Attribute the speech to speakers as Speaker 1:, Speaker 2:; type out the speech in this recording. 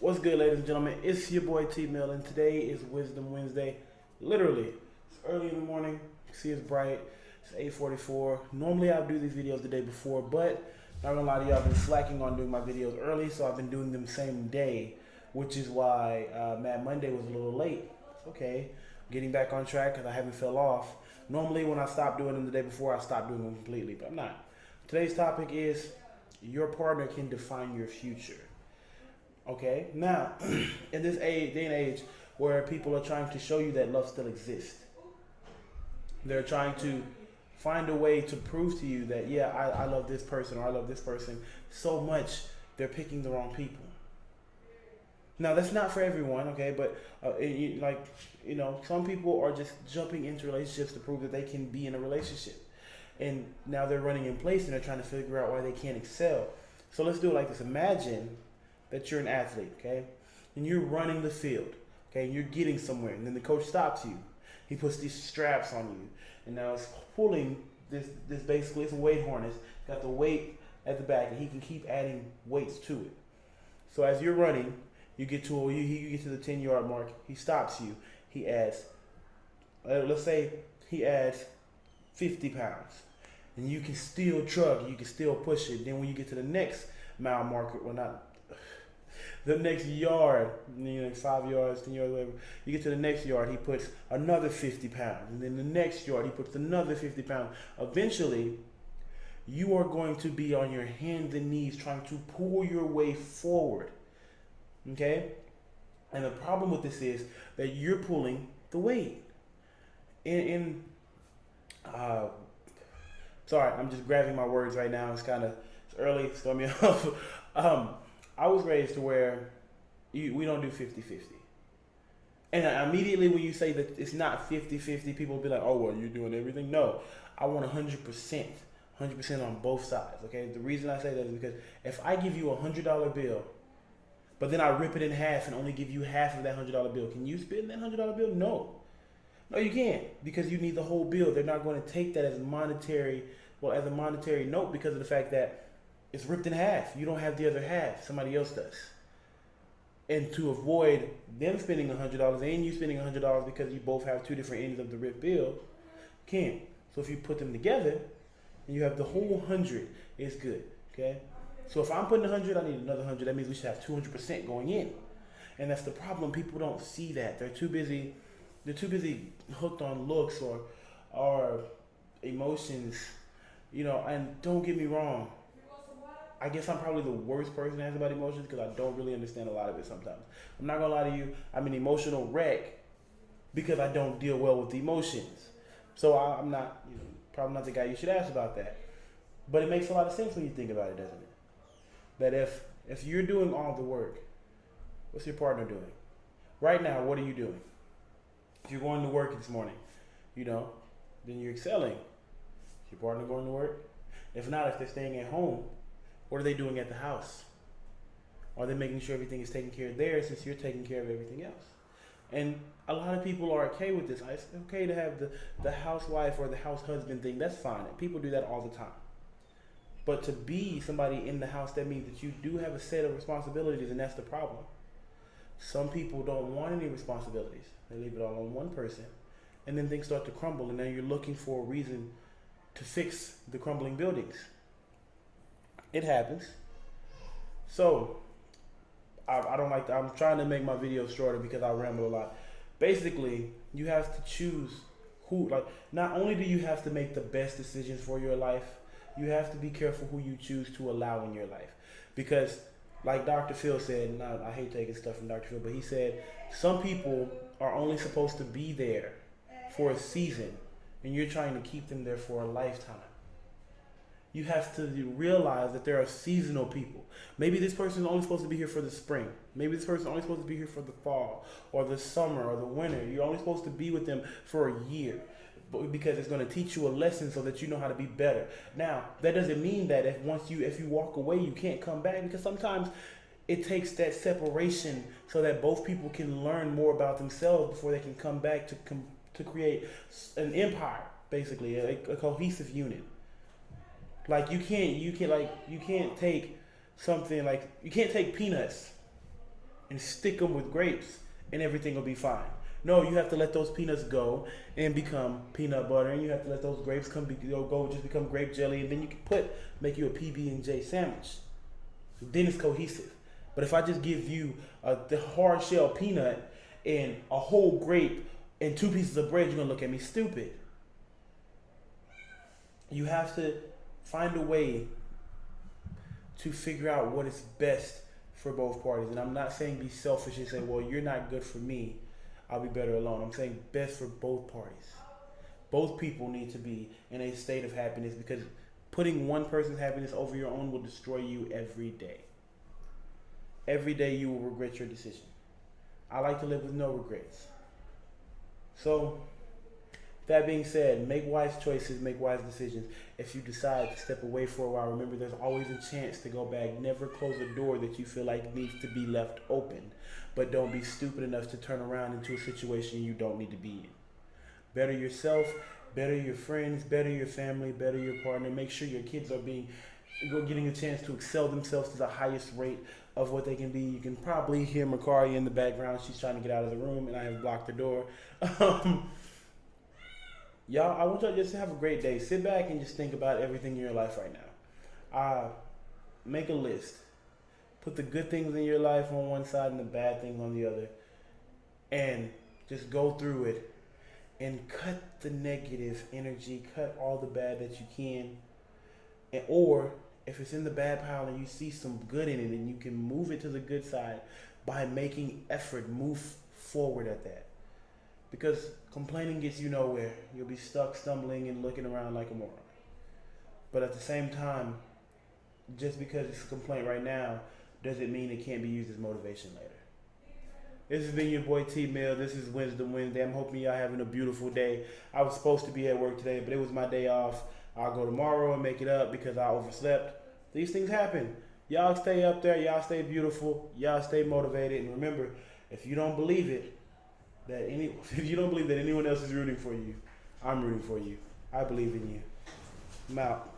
Speaker 1: What's good, ladies and gentlemen? It's your boy T Mill, and today is Wisdom Wednesday. Literally, it's early in the morning. You see, it's bright. It's 8:44. Normally, I do these videos the day before, but not gonna lie to you, I've been slacking on doing my videos early, so I've been doing them same day, which is why Mad Monday was a little late. It's okay, getting back on track because I haven't fell off. Normally, when I stop doing them the day before, I stop doing them completely, but I'm not. Today's topic is your partner can define your future. Okay, now in this day and age where people are trying to show you that love still exists, they're trying to find a way to prove to you that, yeah, I love this person or I love this person so much, they're picking the wrong people. Now, that's not for everyone, okay, but some people are just jumping into relationships to prove that they can be in a relationship. And now they're running in place and they're trying to figure out why they can't excel. So let's do it like this. Imagine that you're an athlete, okay? And you're running the field, okay? And you're getting somewhere, and then the coach stops you. He puts these straps on you, and now it's pulling this basically, it's a weight harness. Got the weight at the back, and he can keep adding weights to it. So as you're running, you get to the 10-yard mark. He stops you. He adds, let's say he adds 50 pounds, and you can still chug, you can still push it. Then when you get to the next mile marker, well, not the next yard, 5 yards, 10 yards, whatever. You get to the next yard, he puts another 50 pounds. And then the next yard, he puts another 50 pounds. Eventually, you are going to be on your hands and knees trying to pull your way forward. Okay? And the problem with this is that you're pulling the weight. Sorry, I'm just grabbing my words right now. It's early, it's throwing me off. I was raised to where we don't do 50-50. And immediately when you say that it's not 50-50, people will be like, oh, well, you're doing everything. No, I want 100%. 100% on both sides, okay? The reason I say that is because if I give you a $100 bill, but then I rip it in half and only give you half of that $100 bill, can you spend that $100 bill? No. No, you can't, because you need the whole bill. They're not going to take that as a monetary note because of the fact that it's ripped in half. You don't have the other half. Somebody else does. And to avoid them spending $100 and you spending $100 because you both have two different ends of the ripped bill, can't. So if you put them together and you have the whole 100, it's good. Okay. So if I'm putting 100, I need another 100. That means we should have 200% going in. And that's the problem. People don't see that. They're too busy hooked on looks or emotions, and don't get me wrong. I guess I'm probably the worst person to ask about emotions because I don't really understand a lot of it sometimes. I'm not gonna lie to you, I'm an emotional wreck because I don't deal well with emotions. So I'm not, probably not the guy you should ask about that. But it makes a lot of sense when you think about it, doesn't it? That if you're doing all the work, what's your partner doing? Right now, what are you doing? If you're going to work this morning, then you're excelling. Is your partner going to work? If not, if they're staying at home, what are they doing at the house? Are they making sure everything is taken care of there since you're taking care of everything else? And a lot of people are okay with this. It's okay to have the housewife or the house husband thing. That's fine. People do that all the time. But to be somebody in the house, that means that you do have a set of responsibilities, and that's the problem. Some people don't want any responsibilities. They leave it all on one person, and then things start to crumble, and then you're looking for a reason to fix the crumbling buildings. It happens. So I don't like that. I'm trying to make my videos shorter because I ramble a lot. Basically, you have to choose not only do you have to make the best decisions for your life, you have to be careful who you choose to allow in your life. Because like Dr. Phil said, and I hate taking stuff from Dr. Phil, but he said, some people are only supposed to be there for a season, and you're trying to keep them there for a lifetime. You have to realize that there are seasonal people. Maybe this person is only supposed to be here for the spring. Maybe this person is only supposed to be here for the fall or the summer or the winter. You're only supposed to be with them for a year because it's going to teach you a lesson so that you know how to be better. Now, that doesn't mean that if you walk away, you can't come back, because sometimes it takes that separation so that both people can learn more about themselves before they can come back to create an empire, basically, a cohesive unit. Like you can't take something like, you can't take peanuts and stick them with grapes, and everything will be fine. No, you have to let those peanuts go and become peanut butter, and you have to let those grapes go just become grape jelly, and then you can make you a PB&J sandwich. Then it's cohesive. But if I just give you the hard shell peanut and a whole grape and 2 pieces of bread, you're gonna look at me stupid. You have to find a way to figure out what is best for both parties. And I'm not saying be selfish and say, well, you're not good for me, I'll be better alone. I'm saying best for both parties. Both people need to be in a state of happiness, because putting one person's happiness over your own will destroy you every day. Every day you will regret your decision. I like to live with no regrets. So, that being said, make wise choices, make wise decisions. If you decide to step away for a while, remember there's always a chance to go back. Never close a door that you feel like needs to be left open. But don't be stupid enough to turn around into a situation you don't need to be in. Better yourself, better your friends, better your family, better your partner. Make sure your kids are getting a chance to excel themselves to the highest rate of what they can be. You can probably hear Makari in the background. She's trying to get out of the room, and I have blocked the door. Y'all, I want y'all just to have a great day. Sit back and just think about everything in your life right now. Make a list. Put the good things in your life on one side and the bad things on the other. And just go through it and cut the negative energy, cut all the bad that you can. Or if it's in the bad pile and you see some good in it and you can move it to the good side by making effort, move forward at that. Because complaining gets you nowhere. You'll be stuck stumbling and looking around like a moron. But at the same time, just because it's a complaint right now doesn't mean it can't be used as motivation later. This has been your boy T-Mill. This is Wisdom Wednesday. I'm hoping y'all having a beautiful day. I was supposed to be at work today, but it was my day off. I'll go tomorrow and make it up because I overslept. These things happen. Y'all stay up there. Y'all stay beautiful. Y'all stay motivated. And remember, if you don't believe it, if you don't believe that anyone else is rooting for you, I'm rooting for you. I believe in you. I'm out.